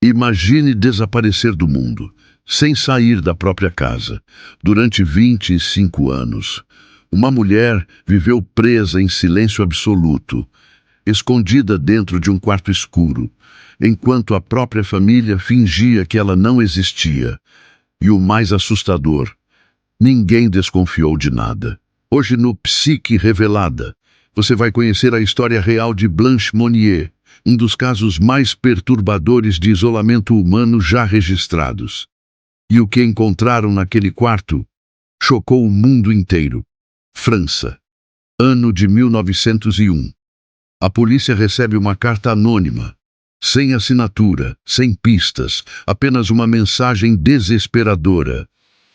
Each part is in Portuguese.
Imagine desaparecer do mundo, sem sair da própria casa, durante 25 anos. Uma mulher viveu presa em silêncio absoluto, escondida dentro de um quarto escuro, enquanto a própria família fingia que ela não existia. E o mais assustador, ninguém desconfiou de nada. Hoje no Psique Revelada, você vai conhecer a história real de Blanche Monnier, um dos casos mais perturbadores de isolamento humano já registrados. E o que encontraram naquele quarto chocou o mundo inteiro. França, ano de 1901. A polícia recebe uma carta anônima, sem assinatura, sem pistas, apenas uma mensagem desesperadora.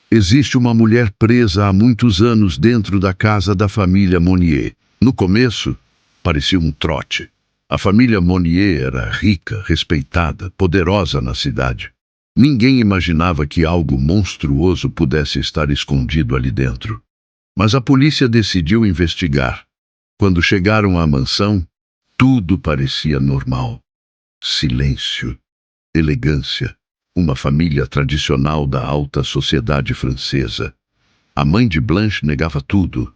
Existe uma mulher presa há muitos anos dentro da casa da família Monnier. No começo, parecia um trote. A família Monnier era rica, respeitada, poderosa na cidade. Ninguém imaginava que algo monstruoso pudesse estar escondido ali dentro. Mas a polícia decidiu investigar. Quando chegaram à mansão, tudo parecia normal. Silêncio, elegância, uma família tradicional da alta sociedade francesa. A mãe de Blanche negava tudo.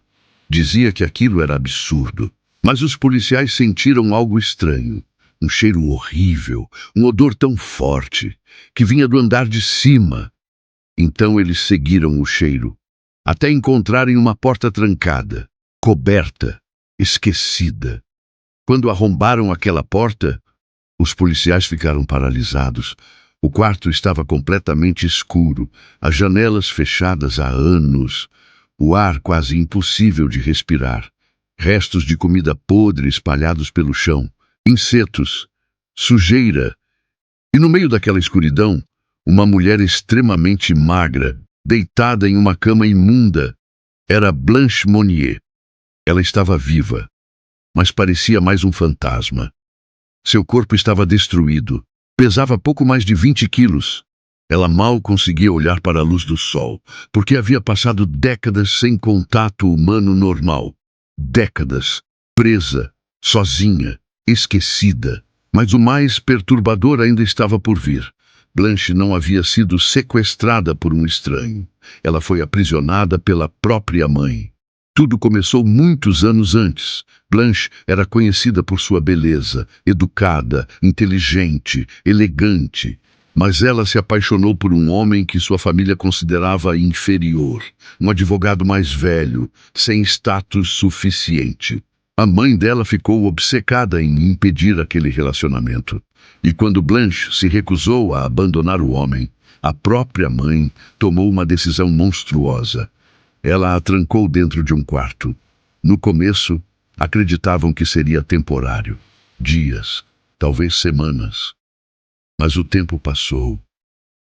Dizia que aquilo era absurdo. Mas os policiais sentiram algo estranho. Um cheiro horrível, um odor tão forte, que vinha do andar de cima. Então eles seguiram o cheiro, até encontrarem uma porta trancada, coberta, esquecida. Quando arrombaram aquela porta, os policiais ficaram paralisados. O quarto estava completamente escuro, as janelas fechadas há anos, o ar quase impossível de respirar. Restos de comida podre espalhados pelo chão, insetos, sujeira. E no meio daquela escuridão, uma mulher extremamente magra, deitada em uma cama imunda. Era Blanche Monnier. Ela estava viva, mas parecia mais um fantasma. Seu corpo estava destruído. Pesava pouco mais de 20 quilos. Ela mal conseguia olhar para a luz do sol, porque havia passado décadas sem contato humano normal. Décadas, presa, sozinha, esquecida. Mas o mais perturbador ainda estava por vir. Blanche não havia sido sequestrada por um estranho. Ela foi aprisionada pela própria mãe. Tudo começou muitos anos antes. Blanche era conhecida por sua beleza, educada, inteligente, elegante. Mas ela se apaixonou por um homem que sua família considerava inferior, um advogado mais velho, sem status suficiente. A mãe dela ficou obcecada em impedir aquele relacionamento. E quando Blanche se recusou a abandonar o homem, a própria mãe tomou uma decisão monstruosa. Ela a trancou dentro de um quarto. No começo, acreditavam que seria temporário. Dias, talvez semanas. Mas o tempo passou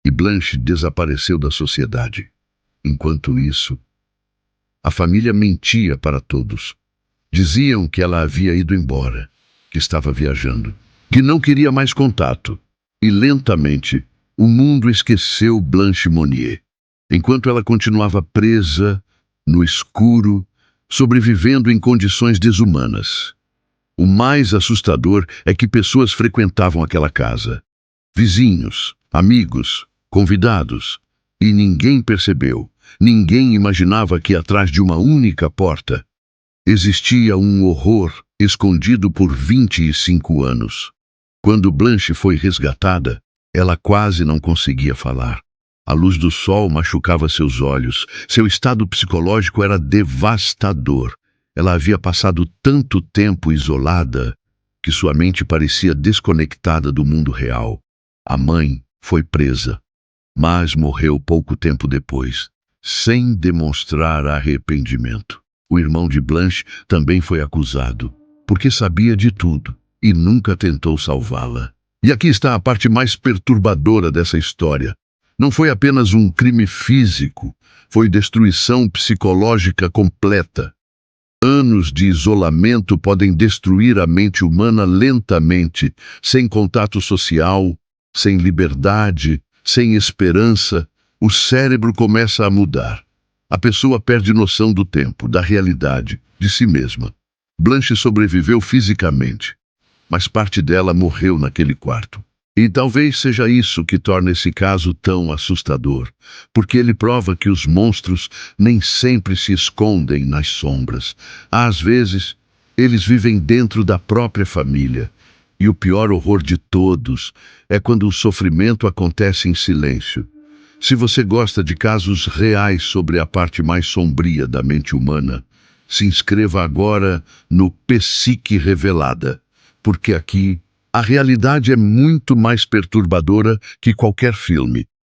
e Blanche desapareceu da sociedade. Enquanto isso, a família mentia para todos. Diziam que ela havia ido embora, que estava viajando, que não queria mais contato. E lentamente, o mundo esqueceu Blanche Monnier, enquanto ela continuava presa, no escuro, sobrevivendo em condições desumanas. O mais assustador é que pessoas frequentavam aquela casa. Vizinhos, amigos, convidados. E ninguém percebeu, ninguém imaginava que atrás de uma única porta existia um horror escondido por 25 anos. Quando Blanche foi resgatada, ela quase não conseguia falar. A luz do sol machucava seus olhos, seu estado psicológico era devastador. Ela havia passado tanto tempo isolada que sua mente parecia desconectada do mundo real. A mãe foi presa, mas morreu pouco tempo depois, sem demonstrar arrependimento. O irmão de Blanche também foi acusado, porque sabia de tudo e nunca tentou salvá-la. E aqui está a parte mais perturbadora dessa história. Não foi apenas um crime físico, foi destruição psicológica completa. Anos de isolamento podem destruir a mente humana lentamente, sem contato social, sem liberdade, sem esperança. O cérebro começa a mudar. A pessoa perde noção do tempo, da realidade, de si mesma. Blanche sobreviveu fisicamente, mas parte dela morreu naquele quarto. E talvez seja isso que torna esse caso tão assustador, porque ele prova que os monstros nem sempre se escondem nas sombras. Às vezes, eles vivem dentro da própria família. E o pior horror de todos é quando o sofrimento acontece em silêncio. Se você gosta de casos reais sobre a parte mais sombria da mente humana, se inscreva agora no Psique Revelada, porque aqui a realidade é muito mais perturbadora que qualquer filme.